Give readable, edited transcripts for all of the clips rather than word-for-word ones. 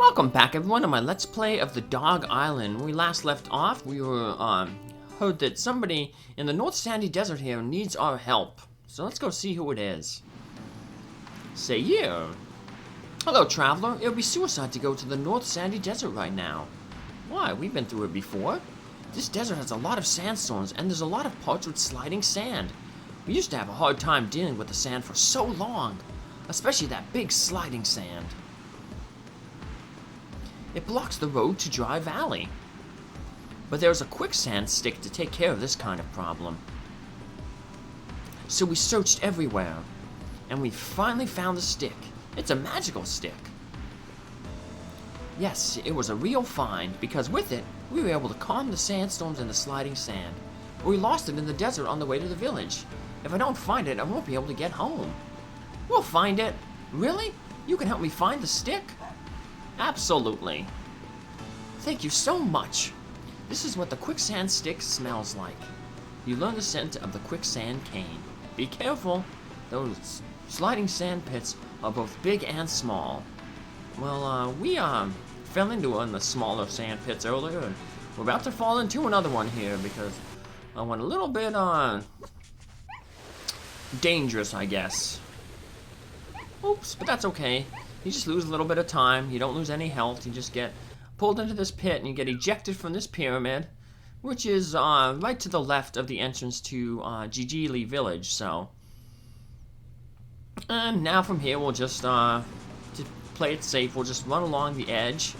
Welcome back, everyone, to my Let's Play of the Dog Island. When we last left off, we were, heard that somebody in the North Sandy Desert here needs our help. So let's go see who it is. Sayir. Hello, traveler. It would be suicide to go to the North Sandy Desert right now. Why? We've been through it before. This desert has a lot of sandstorms, and there's a lot of parts with sliding sand. We used to have a hard time dealing with the sand for so long, especially that big sliding sand. It blocks the road to Dry Valley. But there's a quicksand stick to take care of this kind of problem. So we searched everywhere, and we finally found the stick. It's a magical stick. Yes, it was a real find, because with it, we were able to calm the sandstorms and the sliding sand. But we lost it in the desert on the way to the village. If I don't find it, I won't be able to get home. We'll find it. Really? You can help me find the stick? Absolutely. Thank you so much. This is what the quicksand stick smells like. You learn the scent of the quicksand cane. Be careful. Those sliding sand pits are both big and small. Well, we fell into one of the smaller sand pits earlier, and we're about to fall into another one here because I went a little bit dangerous, I guess. Oops, but that's okay. You just lose a little bit of time. You don't lose any health. You just get pulled into this pit and you get ejected from this pyramid, which is right to the left of the entrance to Rune Village. So, and now from here we'll just to play it safe. We'll just run along the edge.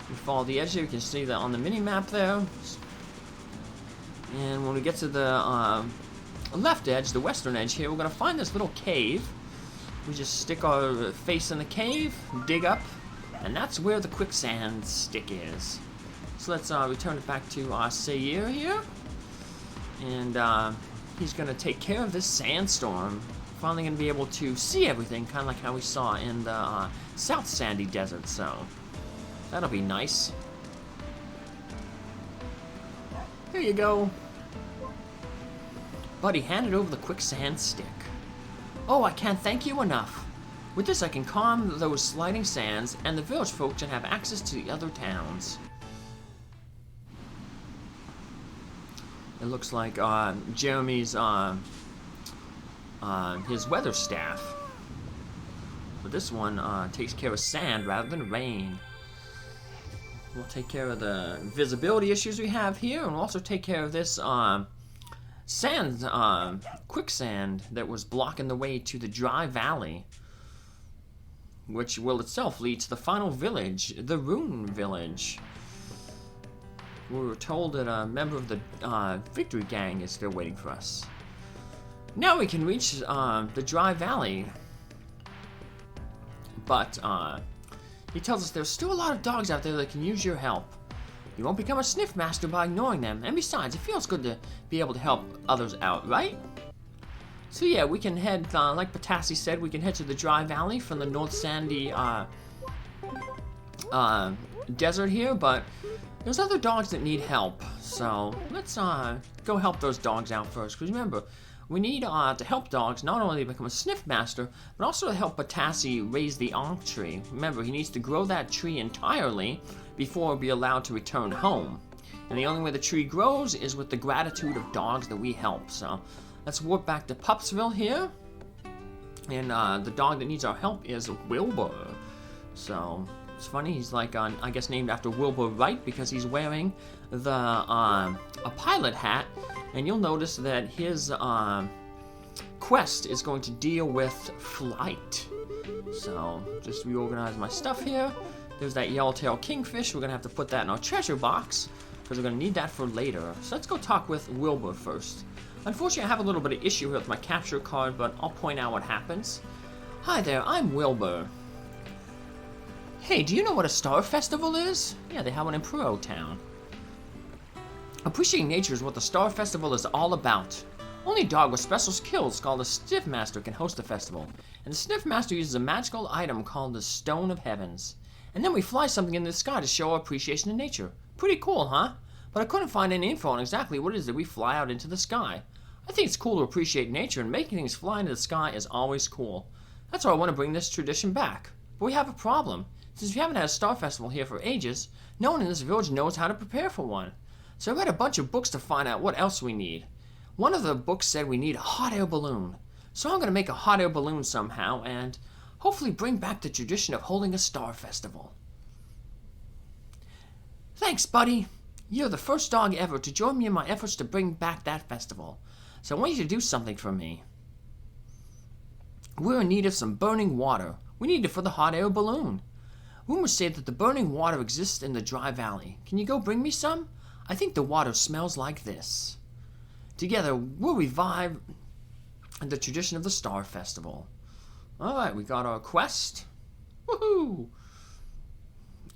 We follow the edge here. You can see that on the mini map there. And when we get to the left edge, the western edge here, we're gonna find this little cave. We just stick our face in the cave, dig up, and that's where the quicksand stick is. So let's return it back to Sayir here. And he's going to take care of this sandstorm. Finally going to be able to see everything, kind of like how we saw in the South Sandy Desert. So that'll be nice. Here you go. Buddy, handed over the quicksand stick. Oh, I can't thank you enough. With this, I can calm those sliding sands, and the village folk can have access to the other towns. It looks like Jeremy's his weather staff. But this one takes care of sand rather than rain. We'll take care of the visibility issues we have here, and we'll also take care of this quicksand that was blocking the way to the Dry Valley, which will itself lead to the final village, the Rune Village. We were told that a member of the Victory Gang is still waiting for us. Now we can reach the Dry Valley, but he tells us there's still a lot of dogs out there that can use your help. You won't become a sniff master by ignoring them, and besides, it feels good to be able to help others out, right? So yeah, we can head, like Patassi said, we can head to the Dry Valley from the North Sandy desert here, but there's other dogs that need help. So let's go help those dogs out first, because remember, we need to help dogs not only become a sniff master, but also to help Patassi raise the Ankh tree. Remember, he needs to grow that tree entirely before we'll be allowed to return home. And the only way the tree grows is with the gratitude of dogs that we help. So let's warp back to Pupsville here. And the dog that needs our help is Wilbur. So it's funny, he's like, I guess named after Wilbur Wright because he's wearing the a pilot hat. And you'll notice that his quest is going to deal with flight. So just reorganize my stuff here. There's that yellowtail kingfish. We're going to have to put that in our treasure box because we're going to need that for later. So let's go talk with Wilbur first. Unfortunately, I have a little bit of issue with my capture card, but I'll point out what happens. Hi there, I'm Wilbur. Hey, do you know what a star festival is? Yeah, they have one in Puro Town. Appreciating nature is what the Star Festival is all about. Only a dog with special skills called a Sniff Master can host the festival, and the Sniff Master uses a magical item called the Stone of Heavens. And then we fly something into the sky to show our appreciation of nature. Pretty cool, huh? But I couldn't find any info on exactly what it is that we fly out into the sky. I think it's cool to appreciate nature, and making things fly into the sky is always cool. That's why I want to bring this tradition back. But we have a problem. Since we haven't had a star festival here for ages, no one in this village knows how to prepare for one. So I read a bunch of books to find out what else we need. One of the books said we need a hot air balloon. So I'm going to make a hot air balloon somehow and hopefully bring back the tradition of holding a star festival. Thanks, buddy. You're the first dog ever to join me in my efforts to bring back that festival. So I want you to do something for me. We're in need of some burning water. We need it for the hot air balloon. Rumors say that the burning water exists in the dry valley. Can you go bring me some? I think the water smells like this. Together, we'll revive the tradition of the Star Festival. Alright, we got our quest. Woohoo!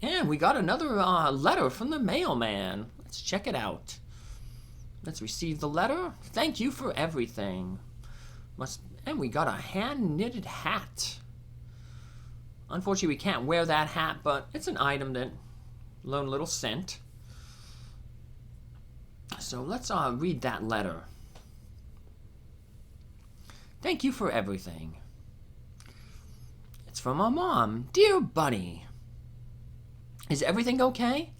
And we got another letter from the mailman. Let's check it out. Let's receive the letter. Thank you for everything. And we got a hand-knitted hat. Unfortunately, we can't wear that hat, but it's an item that Lone Little sent. So let's read that letter. Thank you for everything. It's from our mom. Dear Buddy, is everything okay?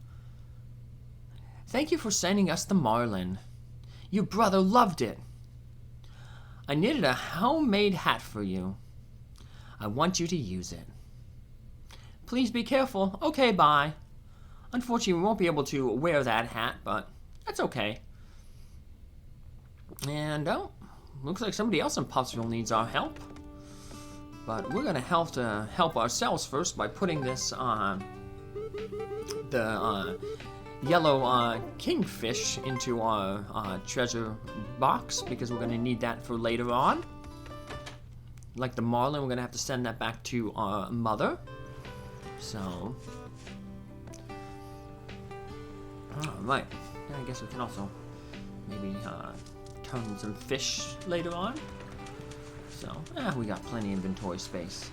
Thank you for sending us the marlin. Your brother loved it. I knitted a homemade hat for you. I want you to use it. Please be careful. Okay, bye. Unfortunately, we won't be able to wear that hat, but that's okay. And, looks like somebody else in Puffsville needs our help. But we're going to help ourselves first by putting this, the yellow kingfish into our treasure box, because we're going to need that for later on. Like the marlin, we're going to have to send that back to our mother. So, alright, I guess we can also maybe turn some fish later on. So, we got plenty of inventory space.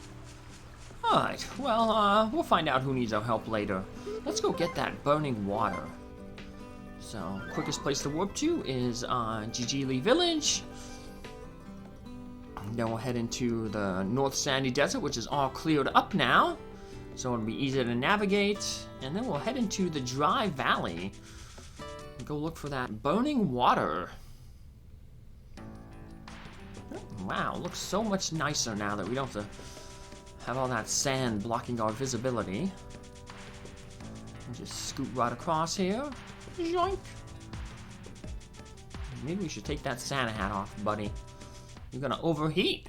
Alright, well, we'll find out who needs our help later. Let's go get that burning water. So, quickest place to warp to is Rune Village. Then we'll head into the North Sandy Desert, which is all cleared up now. So it'll be easy to navigate. And then we'll head into the Dry Valley. And go look for that burning water. Wow, it looks so much nicer now that we don't have to have all that sand blocking our visibility. And just scoot right across here. Yoink. Maybe we should take that Santa hat off, buddy. You're gonna overheat.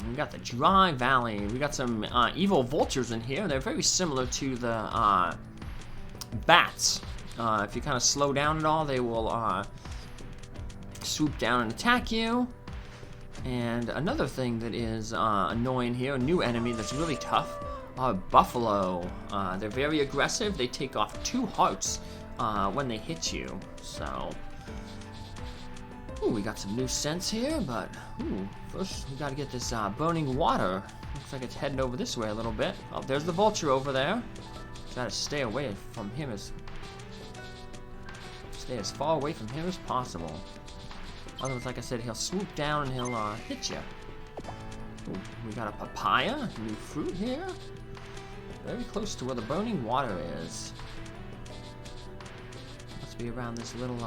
We got the Dry Valley. We got some evil vultures in here. They're very similar to the bats. If you kind of slow down at all, they will swoop down and attack you. And another thing that is annoying here, a new enemy that's really tough, are buffalo. They're very aggressive. They take off 2 hearts when they hit you. So, ooh, we got some new scents here, but first we got to get this burning water. Looks like it's heading over this way a little bit. Oh, there's the vulture over there. Gotta stay away from him stay as far away from him as possible. Otherwise, like I said, he'll swoop down and he'll hit you. Ooh, we got a papaya, new fruit here. Very close to where the burning water is. Must be around this little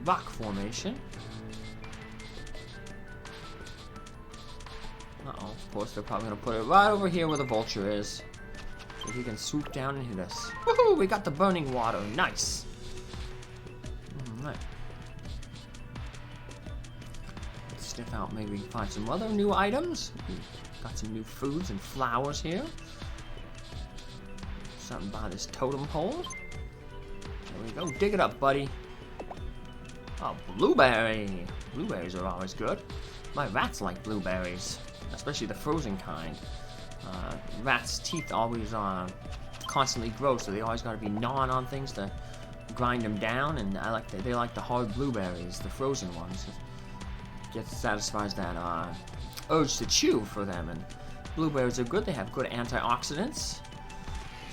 rock formation. Uh-oh, of course they're probably gonna put it right over here where the vulture is. So he can swoop down and hit us. Woohoo! We got the burning water. Nice! Alright. Let's sniff out, maybe find some other new items. Got some new foods and flowers here. Something by this totem pole. There we go. Dig it up, buddy. Oh, blueberry! Blueberries are always good. My rats like blueberries, especially the frozen kind. Rats' teeth always constantly grow, so they always got to be gnawing on things to grind them down. And they like the hard blueberries, the frozen ones. It satisfies that urge to chew for them. And blueberries are good. They have good antioxidants,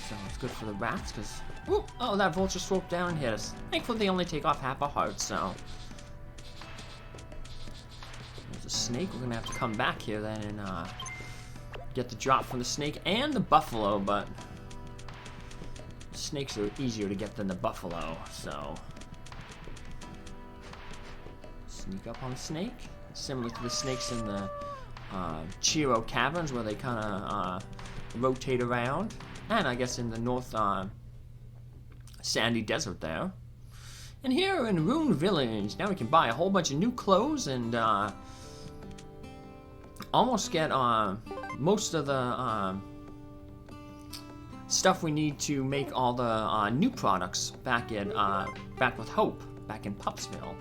so it's good for the rats. Because oh, that vulture swooped down and hit us. Thankfully, they only take off half a heart, so. There's a snake. We're gonna have to come back here then and get the drop from the snake and the buffalo, but snakes are easier to get than the buffalo, so sneak up on the snake, similar to the snakes in the Chiro caverns where they kind of rotate around, and I guess in the north sandy desert there. And here in Rune Village, now we can buy a whole bunch of new clothes and almost get most of the stuff we need to make all the new products back with Hope, back in Pupsville.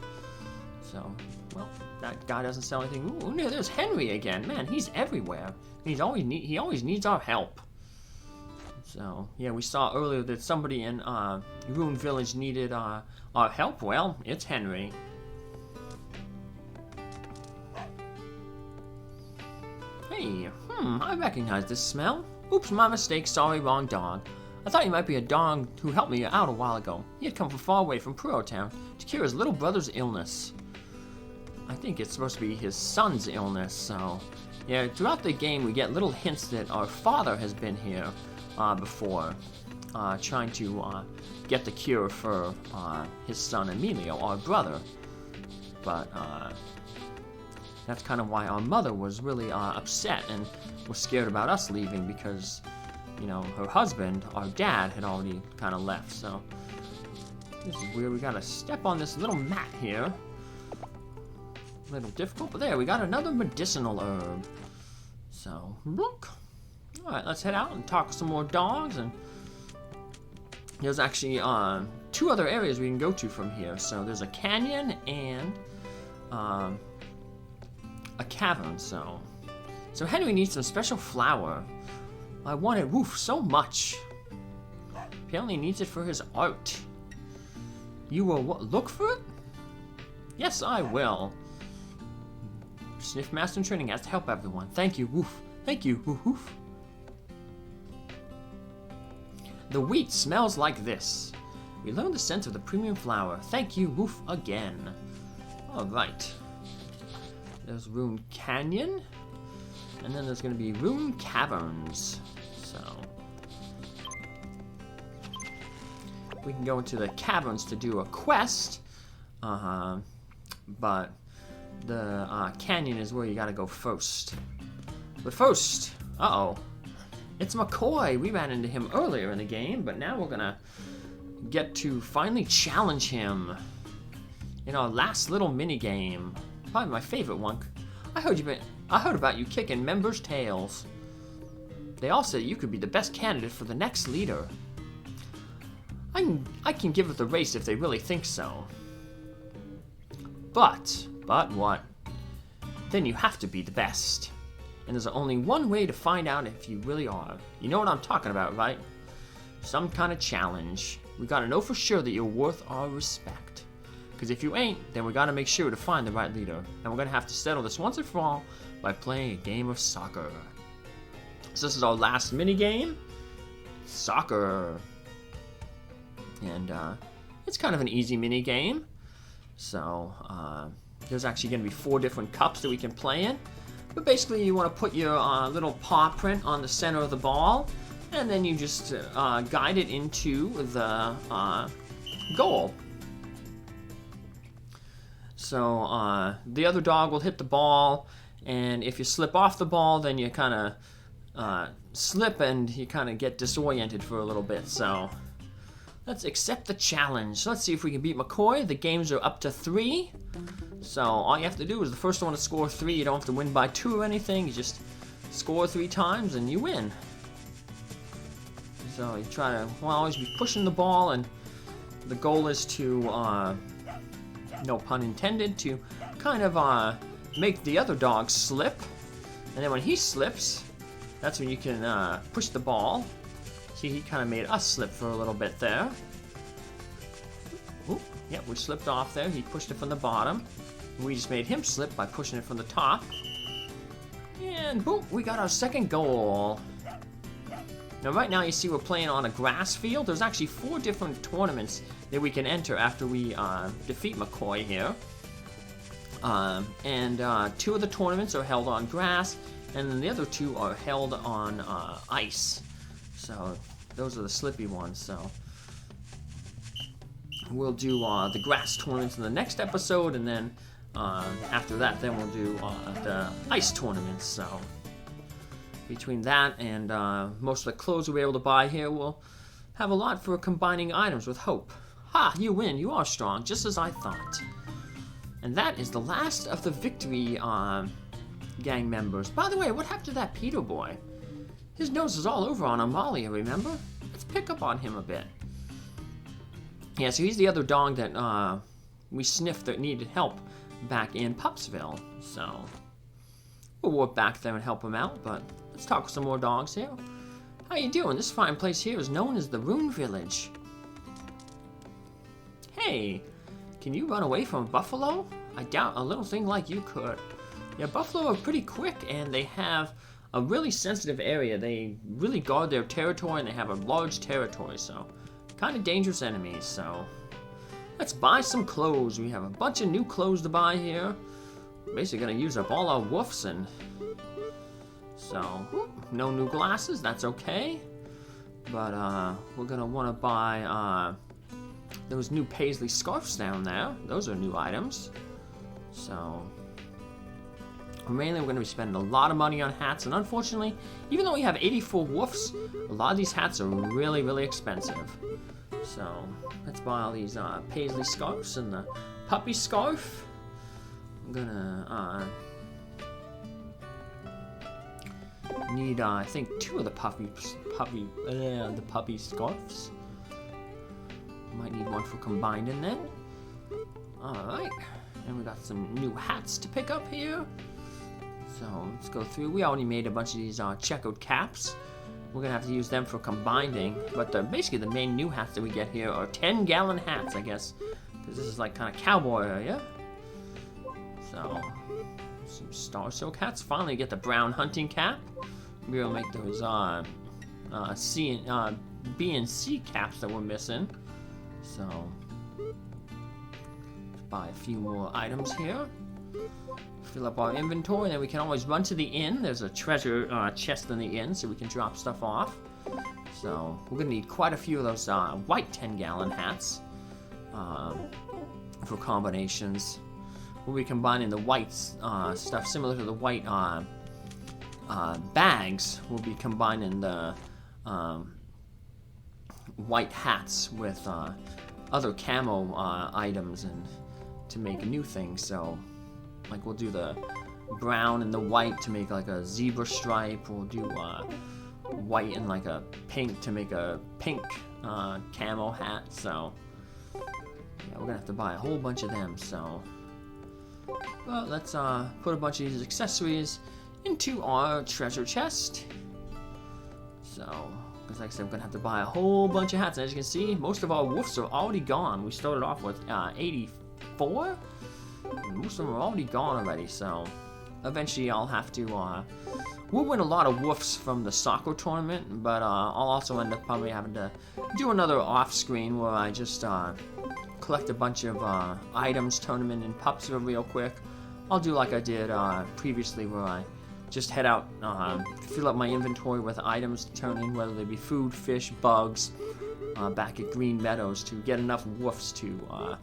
So, well, that guy doesn't sell anything. Ooh, no, there's Henry again. Man, he's everywhere. He always needs our help. So, yeah, we saw earlier that somebody in Rune Village needed our help. Well, it's Henry. Hey, I recognize this smell. Oops, my mistake. Sorry, wrong dog. I thought you might be a dog who helped me out a while ago. He had come from far away from Puro Town to cure his little brother's illness. I think it's supposed to be his son's illness, so... Yeah, throughout the game we get little hints that our father has been here before, trying to get the cure for his son Emilio, our brother. But that's kind of why our mother was really upset and was scared about us leaving, because, you know, her husband, our dad, had already kind of left. So this is weird. We gotta step on this little mat here. A little difficult, but there, we got another medicinal herb. So, look. Alright, let's head out and talk some more dogs. And there's actually 2 other areas we can go to from here. So there's a canyon and a cavern. So Henry needs some special flour. I want it, woof, so much. Apparently he needs it for his art. You will look for it? Yes, I will. Sniff Master in Training has to help everyone. Thank you, woof. Thank you, woof, woof. The wheat smells like this. We learned the scent of the premium flour. Thank you, woof, again. Alright. There's Rune Canyon. And then there's going to be Rune Caverns. So we can go into the caverns to do a quest. But the canyon is where you gotta go first. But first, it's McCoy. We ran into him earlier in the game, but now we're gonna get to finally challenge him in our last little mini game. Probably my favorite one. I heard about you kicking members' tails. They all said you could be the best candidate for the next leader. I can give it the race if they really think so. But what? Then you have to be the best. And there's only one way to find out if you really are. You know what I'm talking about, right? Some kind of challenge. We gotta know for sure that you're worth our respect. Because if you ain't, then we gotta make sure to find the right leader. And we're gonna have to settle this once and for all by playing a game of soccer. So this is our last mini game. Soccer. And it's kind of an easy mini game. So there's actually going to be 4 different cups that we can play in. But basically you want to put your little paw print on the center of the ball, and then you just guide it into the goal. So the other dog will hit the ball, and if you slip off the ball, then you kind of slip and you kind of get disoriented for a little bit. So let's accept the challenge. So let's see if we can beat McCoy. The games are up to 3. So all you have to do is the first one to score 3. You don't have to win by 2 or anything. You just score 3 times and you win. So you try to always be pushing the ball, and the goal is to, no pun intended, to kind of make the other dog slip. And then when he slips, that's when you can push the ball. See, he kind of made us slip for a little bit there. Ooh, yep, we slipped off there. He pushed it from the bottom. We just made him slip by pushing it from the top. And boom, we got our second goal. Now right now you see we're playing on a grass field. There's actually 4 different tournaments that we can enter after we defeat McCoy here. And 2 of the tournaments are held on grass, and then the other 2 are held on ice. So those are the slippy ones. So we'll do the grass tournaments in the next episode, and then after that, then we'll do the ice tournaments. So between that and most of the clothes we were able to buy here, we'll have a lot for combining items with hope. Ha! You win. You are strong, just as I thought. And that is the last of the victory gang members. By the way, what happened to that Peter boy? His nose is all over on Amalia, remember? Let's pick up on him a bit. Yeah, so he's the other dog that we sniffed that needed help back in Pupsville. So we'll walk back there and help him out, but let's talk with some more dogs here. How you doing? This fine place here is known as the Rune Village. Hey, can you run away from a buffalo? I doubt a little thing like you could. Yeah, buffalo are pretty quick, and they have a really sensitive area. They really guard their territory, and they have a large territory, so kind of dangerous enemies. So let's buy some clothes. We have a bunch of new clothes to buy here. Basically gonna use up all our woofs, and so no new glasses. That's okay, but we're gonna want to buy those new paisley scarves down there. Those are new items. So mainly we're going to be spending a lot of money on hats, and unfortunately, even though we have 84 woofs, a lot of these hats are really, really expensive. So let's buy all these paisley scarves and the puppy scarf. I'm gonna need I think 2 of the puppy scarves. Might need 1 for combined in then. Alright, and we got some new hats to pick up here. So let's go through. We already made a bunch of these checkered caps. We're gonna have to use them for combining, but basically the main new hats that we get here are 10-gallon hats, I guess, because this is like kind of cowboy area. So some star silk hats. Finally get the brown hunting cap. We'll make those B and C caps that we're missing. So let's buy a few more items here. Fill up our inventory, and then we can always run to the inn. There's a treasure chest in the inn, so we can drop stuff off. So we're gonna need quite a few of those white 10-gallon hats for combinations. We'll be combining the white stuff similar to the white bags. We'll be combining the white hats with other camo items and to make new things. So like we'll do the brown and the white to make like a zebra stripe. We'll do white and like a pink to make a pink camo hat. So yeah, we're gonna have to buy a whole bunch of them. So well, let's put a bunch of these accessories into our treasure chest. So because like I said, we're gonna have to buy a whole bunch of hats. And as you can see, most of our woofs are already gone. We started off with 84. Most of them are already gone already, so eventually I'll have to, we'll win a lot of woofs from the soccer tournament, but I'll also end up probably having to do another off-screen where I just collect a bunch of items tournament in Pupsville real quick. I'll do like I did previously where I just head out, fill up my inventory with items to turn in, whether they be food, fish, bugs, back at Green Meadows to get enough woofs to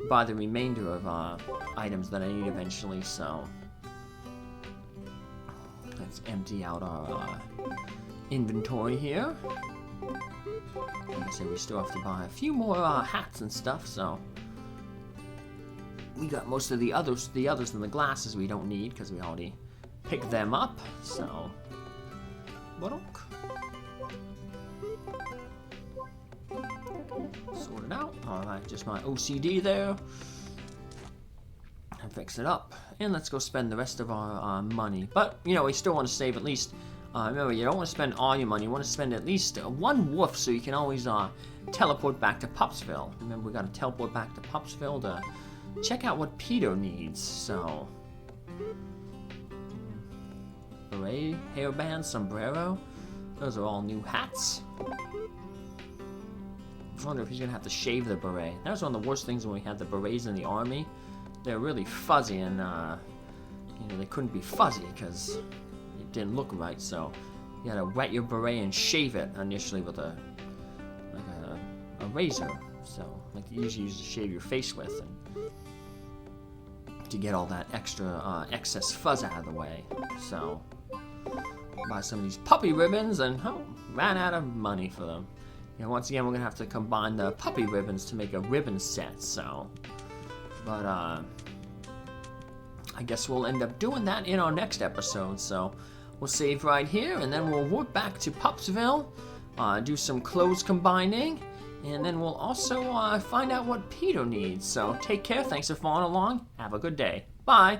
buy the remainder of items that I need eventually. So let's empty out our inventory here. Like I said, we still have to buy a few more hats and stuff, so we got most of the others than the glasses we don't need because we already picked them up. So sort it out. Alright, just my OCD there. And fix it up. And let's go spend the rest of our money. But, you know, we still want to save at least... remember, you don't want to spend all your money. You want to spend at least 1 woof so you can always teleport back to Pupsville. Remember, we got to teleport back to Pupsville to check out what Peter needs. So... beret, hairband, sombrero. Those are all new hats. I wonder if he's gonna have to shave the beret. That was one of the worst things when we had the berets in the army. They're really fuzzy, and you know, they couldn't be fuzzy because didn't look right, so you gotta wet your beret and shave it initially with a razor. So, like you usually use to shave your face with, and to get all that extra excess fuzz out of the way. So, buy some of these puppy ribbons, and ran out of money for them. And once again, we're gonna have to combine the puppy ribbons to make a ribbon set. So, but I guess we'll end up doing that in our next episode. So, we'll save right here, and then we'll warp back to Pupsville, do some clothes combining. And then we'll also find out what Peter needs. So take care. Thanks for following along. Have a good day. Bye.